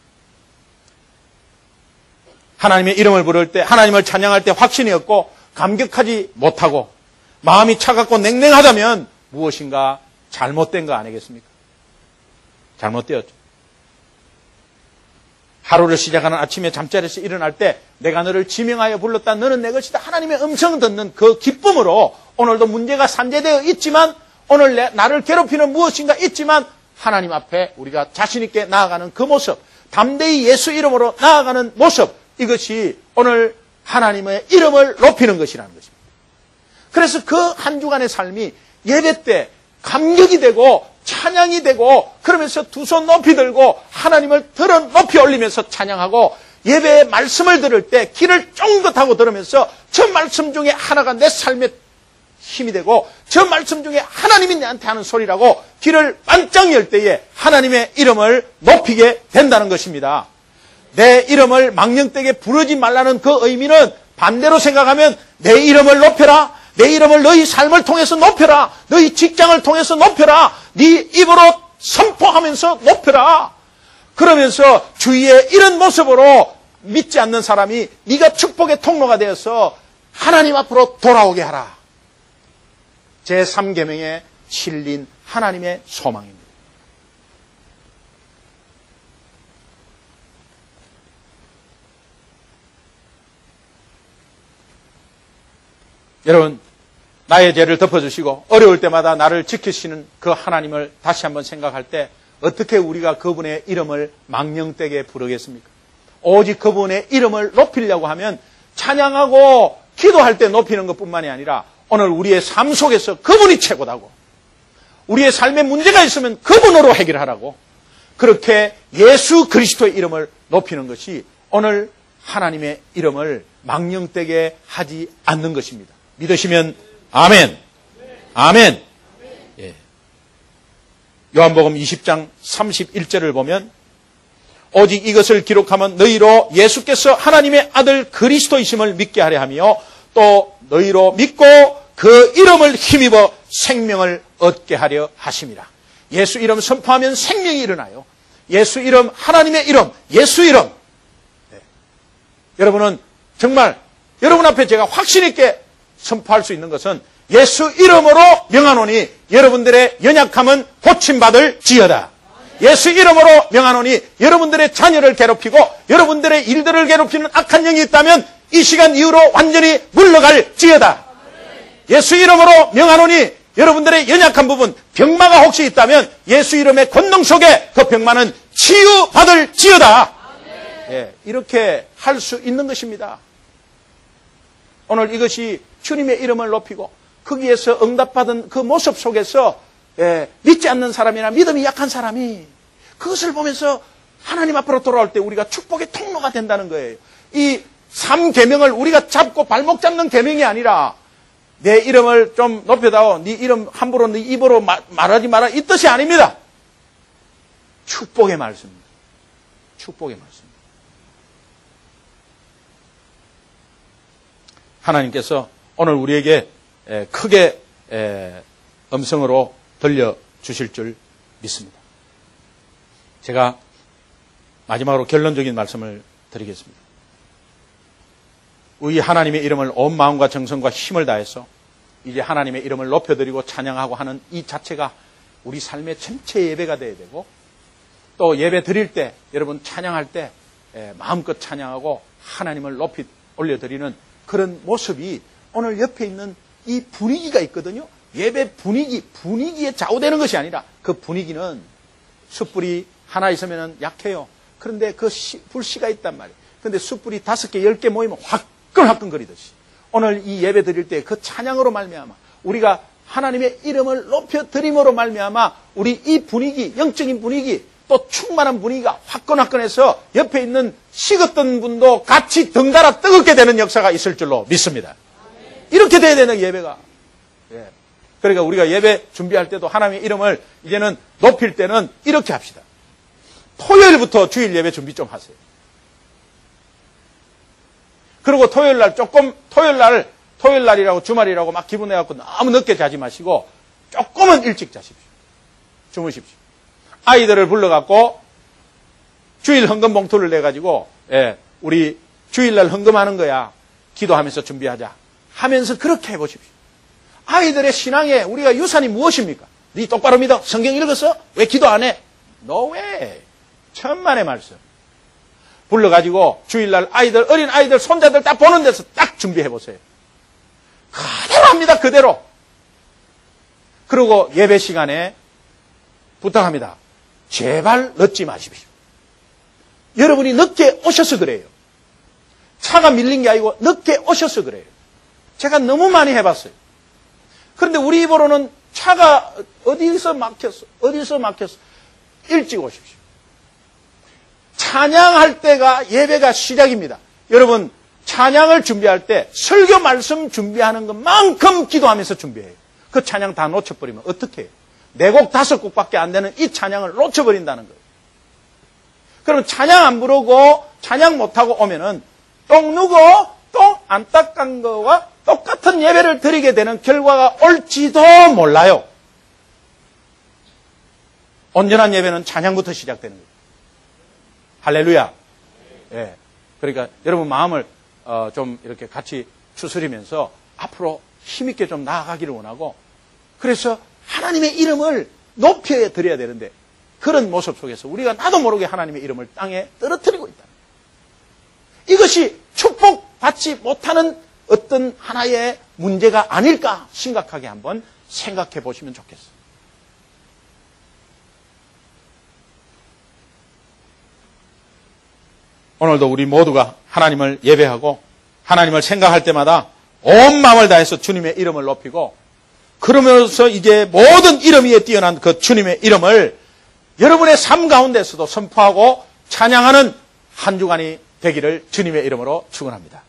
하나님의 이름을 부를 때, 하나님을 찬양할 때 확신이 없고 감격하지 못하고 마음이 차갑고 냉랭하다면 무엇인가 잘못된 거 아니겠습니까? 잘못되었죠. 하루를 시작하는 아침에 잠자리에서 일어날 때 내가 너를 지명하여 불렀다. 너는 내 것이다. 하나님의 음성 듣는 그 기쁨으로 오늘도 문제가 산재되어 있지만 오늘 나를 괴롭히는 무엇인가 있지만 하나님 앞에 우리가 자신 있게 나아가는 그 모습, 담대히 예수 이름으로 나아가는 모습, 이것이 오늘 하나님의 이름을 높이는 것이라는 것입니다. 그래서 그 한 주간의 삶이 예배 때 감격이 되고 찬양이 되고, 그러면서 두 손 높이 들고 하나님을 들어 높이 올리면서 찬양하고, 예배의 말씀을 들을 때 귀를 쫑긋하고 들으면서 저 말씀 중에 하나가 내 삶의 힘이 되고, 저 말씀 중에 하나님이 내한테 하는 소리라고 귀를 반짝 열 때에 하나님의 이름을 높이게 된다는 것입니다. 내 이름을 망령되게 부르지 말라는 그 의미는 반대로 생각하면 내 이름을 높여라, 내 이름을 너희 삶을 통해서 높여라, 너희 직장을 통해서 높여라, 네 입으로 선포하면서 높여라. 그러면서 주위에 이런 모습으로 믿지 않는 사람이 네가 축복의 통로가 되어서 하나님 앞으로 돌아오게 하라. 제3계명에 실린 하나님의 소망입니다. 여러분, 나의 죄를 덮어주시고 어려울 때마다 나를 지키시는 그 하나님을 다시 한번 생각할 때 어떻게 우리가 그분의 이름을 망령되게 부르겠습니까? 오직 그분의 이름을 높이려고 하면 찬양하고 기도할 때 높이는 것뿐만이 아니라 오늘 우리의 삶 속에서 그분이 최고다고, 우리의 삶에 문제가 있으면 그분으로 해결하라고, 그렇게 예수 그리스도의 이름을 높이는 것이 오늘 하나님의 이름을 망령되게 하지 않는 것입니다. 믿으시면 아멘. 아멘. 예. 요한복음 20장 31절을 보면 오직 이것을 기록하면 너희로 예수께서 하나님의 아들 그리스도이심을 믿게 하려 하며 또 너희로 믿고 그 이름을 힘입어 생명을 얻게 하려 하심이라. 예수 이름 선포하면 생명이 일어나요. 예수 이름, 하나님의 이름, 예수 이름. 네. 여러분은 정말 여러분 앞에 제가 확신 있게 선포할 수 있는 것은 예수 이름으로 명하노니 여러분들의 연약함은 고침받을 지어다. 예수 이름으로 명하노니 여러분들의 자녀를 괴롭히고 여러분들의 일들을 괴롭히는 악한 영이 있다면 이 시간 이후로 완전히 물러갈 지어다. 예수 이름으로 명하노니 여러분들의 연약한 부분, 병마가 혹시 있다면 예수 이름의 권능 속에 그 병마는 치유받을 지어다. 예, 이렇게 할 수 있는 것입니다. 오늘 이것이 주님의 이름을 높이고 거기에서 응답받은 그 모습 속에서 믿지 않는 사람이나 믿음이 약한 사람이 그것을 보면서 하나님 앞으로 돌아올 때 우리가 축복의 통로가 된다는 거예요. 이 3계명을 우리가 잡고 발목 잡는 계명이 아니라 내 이름을 좀 높여다오, 네 이름 함부로 네 입으로 말하지 마라, 이 뜻이 아닙니다. 축복의 말씀입니다. 축복의 말씀. 하나님께서 오늘 우리에게 크게 음성으로 들려주실 줄 믿습니다. 제가 마지막으로 결론적인 말씀을 드리겠습니다. 우리 하나님의 이름을 온 마음과 정성과 힘을 다해서 이제 하나님의 이름을 높여드리고 찬양하고 하는 이 자체가 우리 삶의 전체 예배가 되어야 되고, 또 예배 드릴 때 여러분 찬양할 때 마음껏 찬양하고 하나님을 높이 올려드리는 그런 모습이 오늘 옆에 있는 이 분위기가 있거든요. 예배 분위기에 좌우되는 것이 아니라 그 분위기는 숯불이 하나 있으면 약해요. 그런데 그 불씨가 있단 말이에요. 그런데 숯불이 5개, 10개 모이면 화끈화끈거리듯이 오늘 이 예배 드릴 때 그 찬양으로 말미암아 우리가 하나님의 이름을 높여드림으로 말미암아 우리 이 분위기, 영적인 분위기, 또 충만한 분위기가 화끈화끈해서 옆에 있는 식었던 분도 같이 덩달아 뜨겁게 되는 역사가 있을 줄로 믿습니다. 이렇게 돼야 되는 예배가. 예. 그러니까 우리가 예배 준비할 때도 하나님의 이름을 이제는 높일 때는 이렇게 합시다. 토요일부터 주일 예배 준비 좀 하세요. 그리고 토요일날 토요일날이라고 주말이라고 막 기분 내갖고 너무 늦게 자지 마시고 조금은 일찍 자십시오. 주무십시오. 아이들을 불러갖고 주일 헌금 봉투를 내가지고 우리 주일날 헌금하는 거야. 기도하면서 준비하자. 하면서 그렇게 해보십시오. 아이들의 신앙에 우리가 유산이 무엇입니까? 네 똑바로 믿어? 성경 읽었어? 왜 기도 안 해? No way. 천만의 말씀. 불러가지고 주일날 어린 아이들, 손자들 딱 보는 데서 딱 준비해보세요. 그대로 합니다. 그대로. 그리고 예배 시간에 부탁합니다. 제발 늦지 마십시오. 여러분이 늦게 오셔서 그래요. 차가 밀린 게 아니고 늦게 오셔서 그래요. 제가 너무 많이 해봤어요. 그런데 우리 입으로는 차가 어디서 막혔어? 어디서 막혔어? 일찍 오십시오. 찬양할 때가 예배가 시작입니다. 여러분, 찬양을 준비할 때 설교 말씀 준비하는 것만큼 기도하면서 준비해요. 그 찬양 다 놓쳐버리면 어떻게 해요? 4곡 5곡밖에 안 되는 이 찬양을 놓쳐버린다는 거예요. 그러면 찬양 안 부르고 찬양 못하고 오면은 똥 누고 똥 안 닦은 거와 똑같은 예배를 드리게 되는 결과가 올지도 몰라요. 온전한 예배는 찬양부터 시작되는 거예요. 할렐루야. 예. 그러니까 여러분 마음을 좀 이렇게 같이 추스리면서 앞으로 힘있게 좀 나아가기를 원하고, 그래서 하나님의 이름을 높여 드려야 되는데, 그런 모습 속에서 우리가 나도 모르게 하나님의 이름을 땅에 떨어뜨리고 있다. 이것이 축복받지 못하는 어떤 하나의 문제가 아닐까 심각하게 한번 생각해 보시면 좋겠어요. 오늘도 우리 모두가 하나님을 예배하고 하나님을 생각할 때마다 온 마음을 다해서 주님의 이름을 높이고, 그러면서 이제 모든 이름 위에 뛰어난 그 주님의 이름을 여러분의 삶 가운데서도 선포하고 찬양하는 한 주간이 되기를 주님의 이름으로 축원합니다.